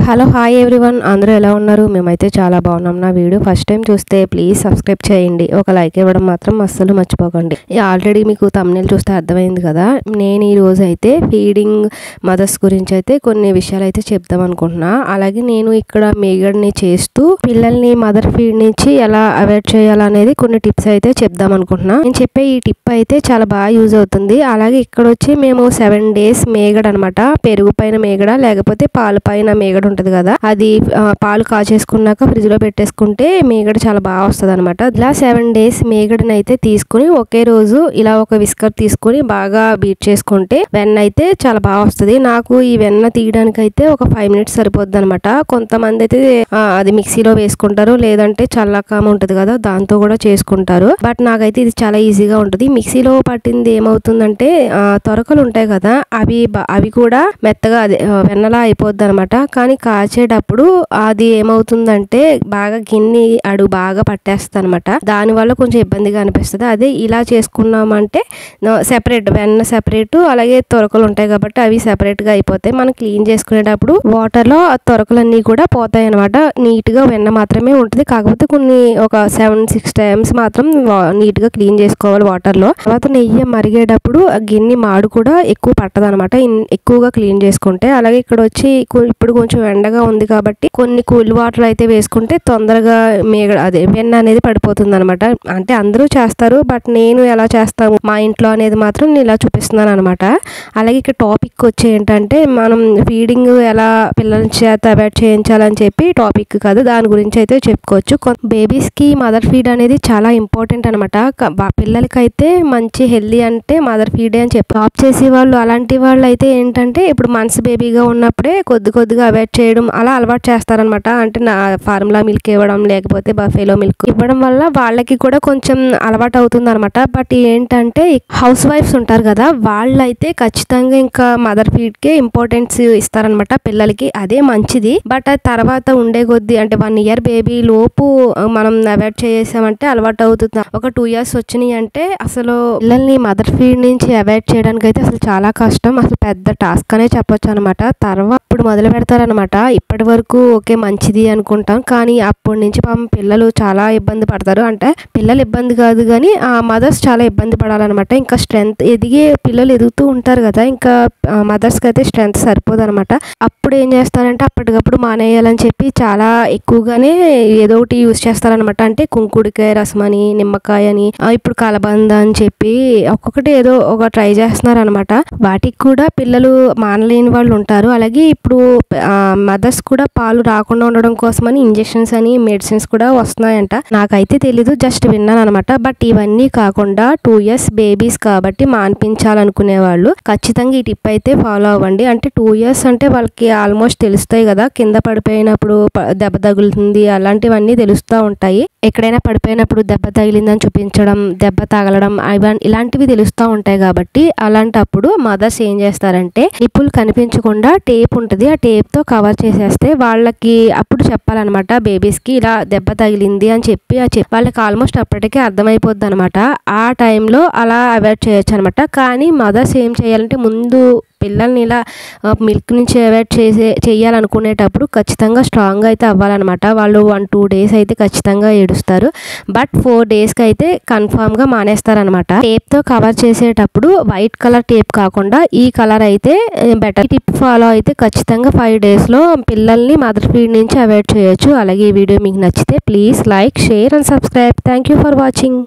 Hello hi everyone, అందరూ ఎలా ఉన్నారు? మేమైతే చాలా బాగున్నాం. నా వీడియో ఫస్ట్ టైం చూస్తే ప్లీజ్ సబ్స్క్రైబ్ చేయండి, ఒక లైక్ ఇవ్వడం మాత్రం అస్సలు మర్చిపోకండి. ఆల్రెడీ మీకు థంబ్నెయిల్ చూస్తే అర్థమైంది కదా. నేను ఈ రోజు అయితే ఫీడింగ్ మదర్స్ గురించి అయితే కొన్ని విషయాలు అయితే చెప్దాం అనుకుంటున్నా. అలాగే నేను ఇక్కడ మేగడ్ని చేస్తూ పిల్లల్ని మదర్ ఫీడ్ నుంచి ఎలా అవాయిడ్ చేయాలనేది కొన్ని టిప్స్ అయితే చెప్దాం అనుకుంటున్నా. నేను చెప్పే ఈ టిప్ అయితే చాలా బాగా యూజ్ అవుతుంది. అలాగే ఇక్కడ వచ్చి మేము 7 days మేగడ అనమాట, పెరుగు పైన మేగడ లేకపోతే పాలు పైన మేగడ ఉంటది కదా, అది పాలు కాచేసుకున్నాక ఫ్రిడ్జ్ లో పెట్టేసుకుంటే మేగడ చాలా బాగా వస్తుంది అనమాట. ఇలా 7 days మేగడని అయితే తీసుకుని ఒకే రోజు ఇలా ఒక విస్కర్ తీసుకుని బాగా బీట్ చేసుకుంటే వెన్న అయితే చాలా బాగా వస్తుంది. నాకు ఈ వెన్న తీయడానికి అయితే ఒక 5 minutes సరిపోద్ది అనమాట. కొంతమంది అయితే అది మిక్సీలో వేసుకుంటారు, లేదంటే చల్లకామ ఉంటది కదా దాంతో కూడా చేసుకుంటారు. బట్ నాకైతే ఇది చాలా ఈజీగా ఉంటుంది. మిక్సీలో పట్టింది ఏమవుతుందంటే తొరకలు ఉంటాయి కదా, అవి కూడా మెత్తగా వెన్నలా అయిపోద్ది అనమాట. కానీ కాచేటప్పుడు అది ఏమవుతుందంటే బాగా గిన్నె అడుగు బాగా పట్టేస్తుంది అనమాట. దానివల్ల కొంచెం ఇబ్బందిగా అనిపిస్తుంది. అదే ఇలా చేసుకున్నామంటే సెపరేట్ వెన్న సెపరేట్, అలాగే తొరకలు ఉంటాయి కాబట్టి అవి సెపరేట్ గా అయిపోతాయి. మనం క్లీన్ చేసుకునేటప్పుడు వాటర్ లో ఆ తొరకలన్నీ కూడా పోతాయి అనమాట. నీట్ గా వెన్న మాత్రమే ఉంటుంది. కాకపోతే ఒక 7-6 times మాత్రం నీట్ గా క్లీన్ చేసుకోవాలి వాటర్ లో. తర్వాత నెయ్యి మరిగేటప్పుడు గిన్నె మాడు కూడా ఎక్కువ పట్టదు అనమాట ఎక్కువగా క్లీన్ చేసుకుంటే. అలాగే ఇక్కడ వచ్చి ఇప్పుడు కొంచెం ఎండగా ఉంది కాబట్టి కొన్ని కూల్ వాటర్ అయితే వేసుకుంటే తొందరగా అదే వెన్న అనేది పడిపోతుంది అనమాట. అంటే అందరూ చేస్తారు, బట్ నేను ఎలా చేస్తాము మా ఇంట్లో అనేది మాత్రం నేను ఇలా చూపిస్తున్నాను అనమాట. అలాగే ఇక్కడ టాపిక్ వచ్చి ఏంటంటే మనం ఫీడింగ్ ఎలా పిల్లల చేత అవాయిడ్ చేయించాలని చెప్పి టాపిక్ కాదు, దాని గురించి అయితే చెప్పుకోవచ్చు. బేబీస్ కి మదర్ ఫీడ్ అనేది చాలా ఇంపార్టెంట్ అనమాట. పిల్లలకైతే మంచి హెల్దీ అంటే మదర్ ఫీడే అని చెప్పి ఆప్ చేసే వాళ్ళు, అలాంటి వాళ్ళు అయితే ఏంటంటే ఇప్పుడు మంత్స్ బేబీగా ఉన్నప్పుడే కొద్దిగా అవాయిడ్ చేయడం అలా అలవాటు చేస్తారనమాట. అంటే ఫార్ములా మిల్క్ ఇవ్వడం లేకపోతే బఫేలో మిల్క్ ఇవ్వడం వల్ల వాళ్ళకి కూడా కొంచెం అలవాటు అవుతుంది అనమాట. బట్ ఏంటంటే హౌస్ వైఫ్స్ ఉంటారు కదా, వాళ్ళైతే ఖచ్చితంగా ఇంకా మదర్ ఫీడ్ కే ఇంపార్టెన్స్ ఇస్తారనమాట పిల్లలకి. అదే మంచిది. బట్ తర్వాత ఉండే కొద్దీ అంటే 1 year బేబీ లోపు మనం అవాయిడ్ చేసామంటే అలవాటు అవుతుంది. ఒక 2 years వచ్చినాయి అంటే అసలు పిల్లల్ని మదర్ ఫీడ్ నుంచి అవాయిడ్ చేయడానికి అయితే అసలు చాలా కష్టం, అసలు పెద్ద టాస్క్ అనే చెప్పొచ్చు అనమాట. తర్వాత ఇప్పుడు మొదలు పెడతారనమాట. ఇప్పటి వరకు ఓకే మంచిది అనుకుంటాం, కానీ అప్పటి నుంచి పాపం పిల్లలు చాలా ఇబ్బంది పడతారు. అంటే పిల్లలు ఇబ్బంది కాదు కానీ ఆ మదర్స్ చాలా ఇబ్బంది పడాలన్నమాట. ఇంకా స్ట్రెంత్ పిల్లలు ఎదుగుతూ ఉంటారు కదా, ఇంకా మదర్స్కి అయితే స్ట్రెంత్ సరిపోదు అనమాట. అప్పుడు ఏం చేస్తారంటే అప్పటికప్పుడు మానేయాలని చెప్పి చాలా ఎక్కువగానే ఏదో ఒకటి యూజ్ చేస్తారనమాట. అంటే కుంకుడికాయ రసం అని, నిమ్మకాయ అని, ఇప్పుడు కలబంద అని చెప్పి ఒక్కొక్కటి ఏదో ఒక ట్రై చేస్తున్నారు అనమాట. వాటికి కూడా పిల్లలు మానలేని వాళ్ళు ఉంటారు. అలాగే ఇప్పుడు మదర్స్ కూడా పాలు రాకుండా ఉండడం కోసమని ఇంజెక్షన్స్ అని మెడిసిన్స్ కూడా వస్తున్నాయంట. నాకైతే తెలీదు, జస్ట్ విన్నాను అనమాట. బట్ ఇవన్నీ కాకుండా 2 years బేబీస్ కాబట్టి మాన్పించాలనుకునే వాళ్ళు ఖచ్చితంగా ఈ టిప్ అయితే ఫాలో అవ్వండి. అంటే 2 years అంటే వాళ్ళకి ఆల్మోస్ట్ తెలుస్తాయి కదా, కింద పడిపోయినప్పుడు దెబ్బ తగులుతుంది అలాంటివన్నీ తెలుస్తూ ఉంటాయి. ఎక్కడైనా పడిపోయినప్పుడు దెబ్బ తగిలిందని చూపించడం, దెబ్బ తగలడం ఇలాంటివి తెలుస్తూ ఉంటాయి. కాబట్టి అలాంటప్పుడు మదర్స్ ఏం చేస్తారంటే నిప్పులు కనిపించకుండా టేప్ ఉంటుంది, ఆ టేప్ తో కవర్ చేసేస్తే వాళ్ళకి అప్పుడు చెప్పాలన్నమాట బేబీస్ కి ఇలా దెబ్బ తగిలింది అని చెప్పి వాళ్ళకి ఆల్మోస్ట్ అప్పటికే అర్థమైపోద్ది అనమాట. ఆ టైంలో అలా అవాయిడ్ చేయొచ్చు అనమాట. కానీ మదర్స్ ఏం చేయాలంటే ముందు పిల్లల్ని ఇలా మిల్క్ నుంచి అవాయిడ్ చేయాలనుకునేటప్పుడు ఖచ్చితంగా స్ట్రాంగ్ అయితే అవ్వాలన్నమాట. వాళ్ళు 1-2 days అయితే ఖచ్చితంగా ఏడుస్తారు, బట్ 4 daysకి అయితే కన్ఫామ్గా మానేస్తారనమాట. టేప్తో కవర్ చేసేటప్పుడు వైట్ కలర్ టేప్ కాకుండా ఈ కలర్ అయితే బెటర్. టిప్ ఫాలో అయితే ఖచ్చితంగా 5 daysలో పిల్లల్ని మదర్ ఫీడ్ నుంచి అవాయిడ్ చేయొచ్చు. అలాగే ఈ వీడియో మీకు నచ్చితే please like, share and subscribe. Thank you for watching.